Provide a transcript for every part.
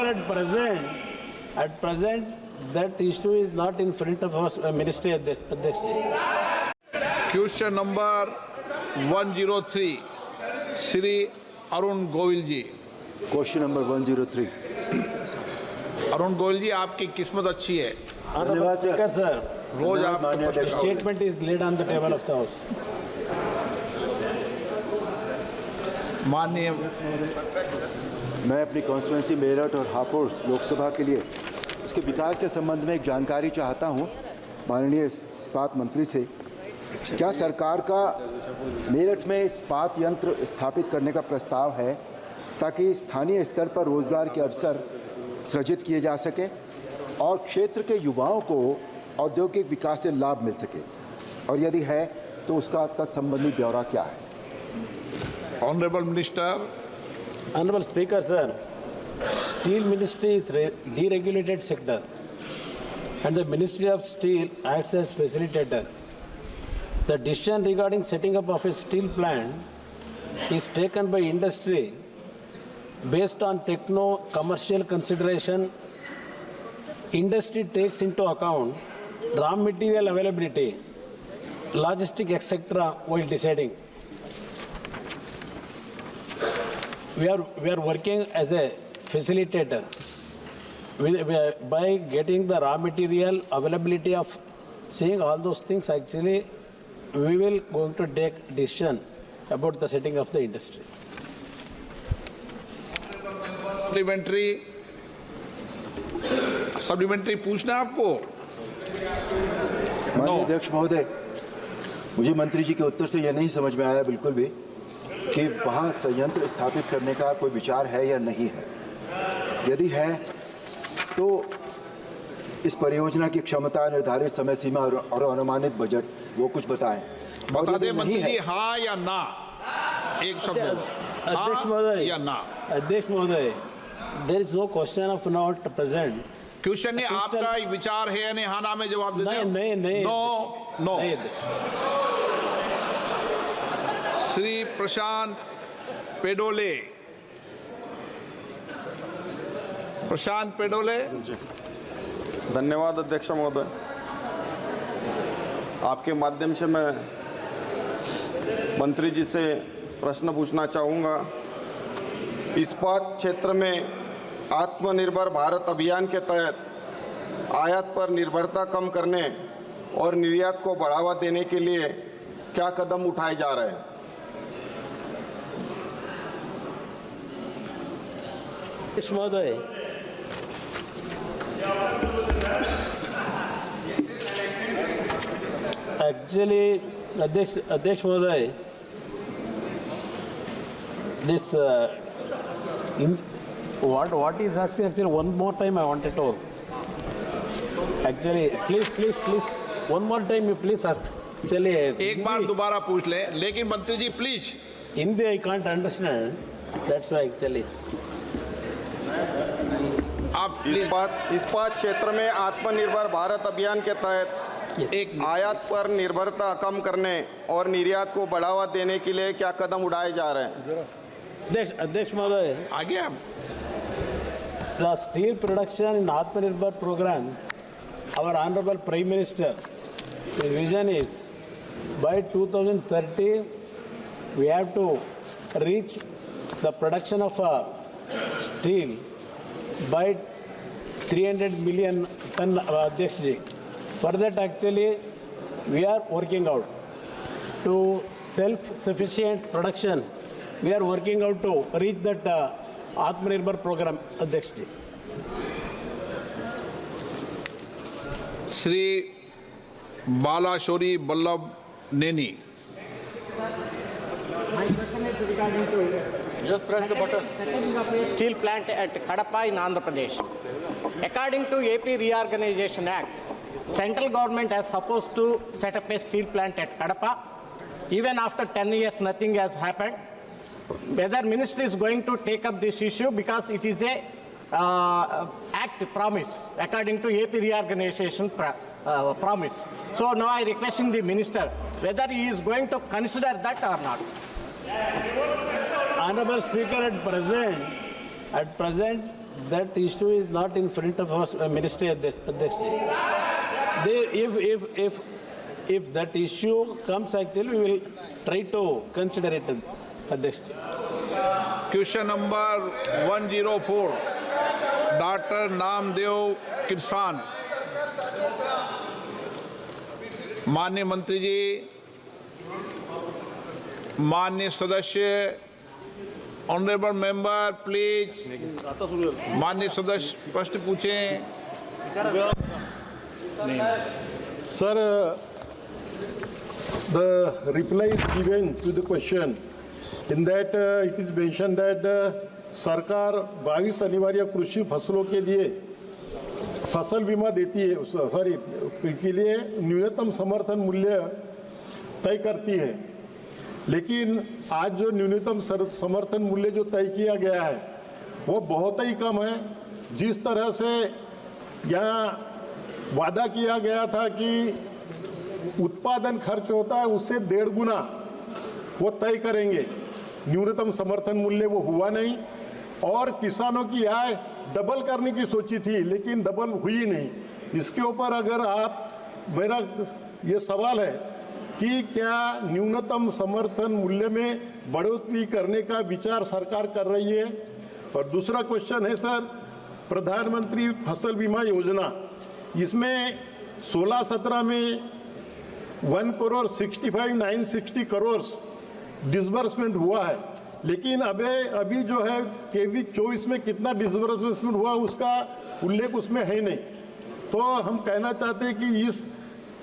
at present, that issue is not in front of our Ministry Adhyaksh. Question number 103 Shri Arun Govil ji. Question number 103। Arun Govil ji, आपकी किस्मत अच्छी है। धन्यवाद Speaker, sir. रोज धन्यवाद माननीय आप अध्यक्ष महोदय। Statement is laid on the table of the House. माननीय मैं अपनी कॉन्स्टिट्यूंसी मेरठ और हापुड़ लोकसभा के लिए उसके विकास के संबंध में एक जानकारी चाहता हूं माननीय इस्पात मंत्री से। क्या सरकार का मेरठ में इस्पात यंत्र स्थापित करने का प्रस्ताव है ताकि स्थानीय स्तर पर रोजगार के अवसर सृजित किए जा सके और क्षेत्र के युवाओं को औद्योगिक विकास से लाभ मिल सके, और यदि है तो उसका तत्संबंधी ब्यौरा क्या है? Honourable minister. Honorable Speaker, sir, Steel Ministry is deregulated sector, and the Ministry of Steel acts as facilitator. The decision regarding setting up of a steel plant is taken by industry based on techno-commercial consideration. Industry takes into account raw material availability, logistic, etc. while deciding. We are working as a facilitator by getting the raw material availability of seeing all those things. Actually, we will going to take decision about the setting of the industry. Supplementary पूछना है आपको? माननीय अध्यक्ष महोदय, मुझे मंत्री जी के उत्तर से यह नहीं समझ में आया बिल्कुल भी कि वहाँ संयंत्र स्थापित करने का कोई विचार है या नहीं है। यदि है तो इस परियोजना की क्षमता, निर्धारित समय सीमा और अनुमानित बजट वो कुछ बताएं। बता दे मंत्री जी, हाँ या ना, एक शब्द। अध्यक्ष महोदय या ना? अध्यक्ष महोदय, there is no question of not present. Question ने आपका विचार है या नहीं, हाँ ना में जवाब देते हैं। नहीं नो। श्री प्रशांत पेडोले। प्रशांत पेडोले। धन्यवाद अध्यक्ष महोदय। आपके माध्यम से मैं मंत्री जी से प्रश्न पूछना चाहूँगा। इस्पात क्षेत्र में आत्मनिर्भर भारत अभियान के तहत आयात पर निर्भरता कम करने और निर्यात को बढ़ावा देने के लिए क्या कदम उठाए जा रहे हैं? महोदय, actually, अध्यक्ष महोदय, this what is asking actually one more time I wanted to actually please one more time you please ask. चलिए एक बार दोबारा पूछ ले, लेकिन मंत्री ji please. Hindi I can't understand, that's why actually. आप इस्पात क्षेत्र में आत्मनिर्भर भारत अभियान के तहत एक आयात पर निर्भरता कम करने और निर्यात को बढ़ावा देने के लिए क्या कदम उठाए जा रहे हैं? अध्यक्ष महोदय, आगे आप। The steel production in Atmanirbhar program, our Honorable Prime Minister, his vision is by 2030 we have to reach the production of steel by 300 million ton, Adhyaksh ji. For that actually we are working out to self-sufficient production. We are working out to reach that Atmanirbhar program, Adhyaksh ji. Shri बालाशोरी Ballabh नेनी। My question is regarding to just press the button. Setting up a steel plant at Kadapa in Andhra Pradesh. According to AP Reorganization Act, central government has supposed to set up a steel plant at Kadapa. Even after 10 years, nothing has happened. Whether ministry is going to take up this issue because it is a act promise according to AP Reorganization promise. So now I requesting the minister whether he is going to consider that or not. Honorable Speaker, at present, that issue is not in front of us, Ministry Adhyaksh. If that issue comes, actually, we will try to consider it, Adhyaksh. Question number 104, Dr. Namdev Kirsan. माननीय मंत्री जी, माननीय सदस्य, honourable member, please माननीय सदस्य प्रश्न पूछें। Sir, the reply is given to the question. In that it is mentioned that सरकार 22 अनिवार्य कृषि फसलों के लिए फसल बीमा देती है, सॉरी के लिए न्यूनतम समर्थन मूल्य तय करती है। लेकिन आज जो न्यूनतम समर्थन मूल्य जो तय किया गया है वो बहुत ही कम है। जिस तरह से यहाँ वादा किया गया था कि उत्पादन खर्च होता है उससे 1.5 गुना वो तय करेंगे, न्यूनतम समर्थन मूल्य वो हुआ नहीं। और किसानों की आय डबल करने की सोची थी लेकिन डबल हुई नहीं। इसके ऊपर अगर आप, मेरा ये सवाल है कि क्या न्यूनतम समर्थन मूल्य में बढ़ोतरी करने का विचार सरकार कर रही है। और दूसरा क्वेश्चन है सर, प्रधानमंत्री फसल बीमा योजना, इसमें 16-17 में 1,65,960 करोड़ डिसबर्समेंट हुआ है, लेकिन अभी जो है 23-24 में कितना डिसबर्समेंट हुआ उसका उल्लेख उसमें है नहीं। तो हम कहना चाहते हैं कि इस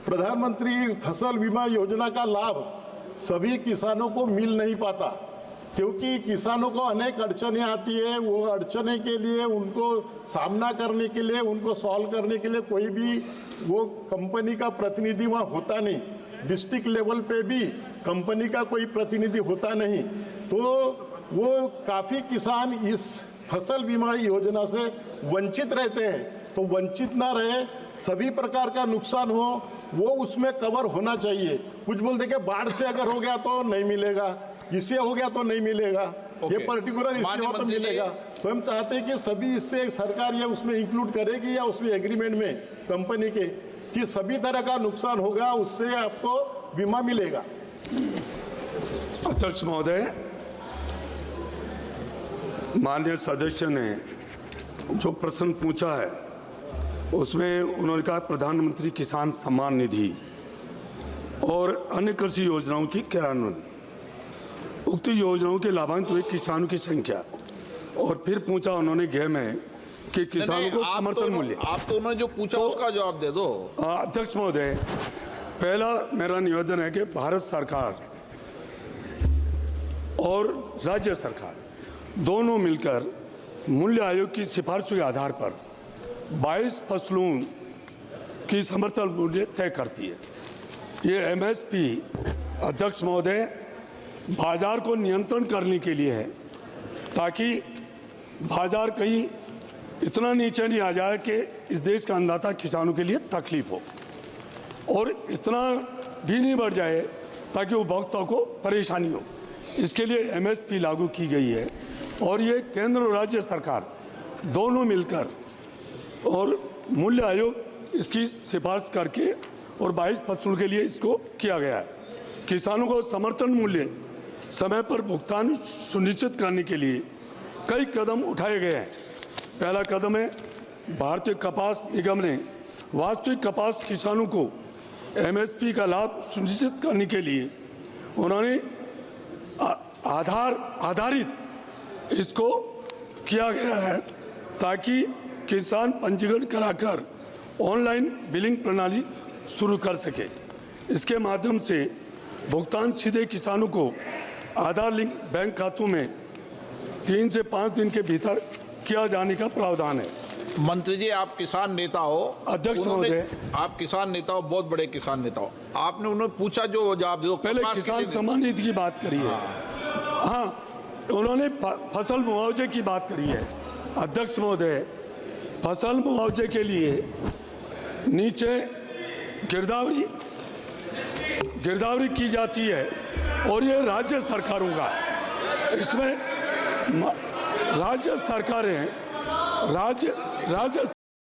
प्रधानमंत्री फसल बीमा योजना का लाभ सभी किसानों को मिल नहीं पाता, क्योंकि किसानों को अनेक अड़चनें आती है। वो अड़चने के लिए, उनको सामना करने के लिए, उनको सॉल्व करने के लिए कोई भी वो कंपनी का प्रतिनिधि वहाँ होता नहीं। डिस्ट्रिक्ट लेवल पे भी कंपनी का कोई प्रतिनिधि होता नहीं। तो वो काफ़ी किसान इस फसल बीमा योजना से वंचित रहते हैं। तो वंचित ना रहे, सभी प्रकार का नुकसान हो वो उसमें कवर होना चाहिए। कुछ बोलते कि बाढ़ से अगर हो गया तो नहीं मिलेगा, इससे हो गया तो नहीं मिलेगा, ये पर्टिकुलर इससे हो तो मिलेगा। तो हम चाहते हैं कि सभी इससे सरकार ये उसमें इंक्लूड करेगी या उसमें एग्रीमेंट में कंपनी के कि सभी तरह का नुकसान होगा उससे आपको बीमा मिलेगा। अध्यक्ष महोदय, माननीय सदस्य ने जो प्रश्न पूछा है उसमें उन्होंने कहा प्रधानमंत्री किसान सम्मान निधि और अन्य कृषि योजनाओं की क्रियान्वयन, उक्त योजनाओं के लाभान्वित हुए किसानों की संख्या, और फिर पूछा उन्होंने गृह में कि किसानों को समर्थन मूल्य। आप तो उन्होंने जो पूछा उसका जवाब दे दो। अध्यक्ष महोदय, पहला मेरा निवेदन है कि भारत सरकार और राज्य सरकार दोनों मिलकर मूल्य आयोग की सिफारिशों के आधार पर 22 फसलों की समर्थन मूल्य तय करती है। ये एमएसपी अध्यक्ष महोदय बाजार को नियंत्रण करने के लिए है, ताकि बाजार कहीं इतना नीचे नहीं आ जाए कि इस देश का अन्नदाता किसानों के लिए तकलीफ हो, और इतना भी नहीं बढ़ जाए ताकि उपभोक्ताओं को परेशानी हो। इसके लिए एमएसपी लागू की गई है, और ये केंद्र और राज्य सरकार दोनों मिलकर और मूल्य आयोग इसकी सिफारिश करके और 22 फसलों के लिए इसको किया गया है। किसानों को समर्थन मूल्य समय पर भुगतान सुनिश्चित करने के लिए कई कदम उठाए गए हैं। पहला कदम है, भारतीय कपास निगम ने वास्तविक कपास किसानों को एमएसपी का लाभ सुनिश्चित करने के लिए उन्होंने आधारित इसको किया गया है, ताकि किसान पंजीकरण कराकर ऑनलाइन बिलिंग प्रणाली शुरू कर सके। इसके माध्यम से भुगतान सीधे किसानों को आधार लिंक बैंक खातों में 3 से 5 दिन के भीतर किया जाने का प्रावधान है। मंत्री जी, आप किसान नेता हो। अध्यक्ष महोदय, आप किसान नेता हो, बहुत बड़े किसान नेता हो। आपने उन्होंने पूछा जो जवाब दो। पहले किसान सम्मान निधि की बात करी है। हाँ, उन्होंने फसल मुआवजे की बात करी है। अध्यक्ष महोदय, फसल मुआवजे के लिए नीचे गिरदावरी की जाती है, और ये राज्य सरकारों का, इसमें राज्य सरकारें राज्य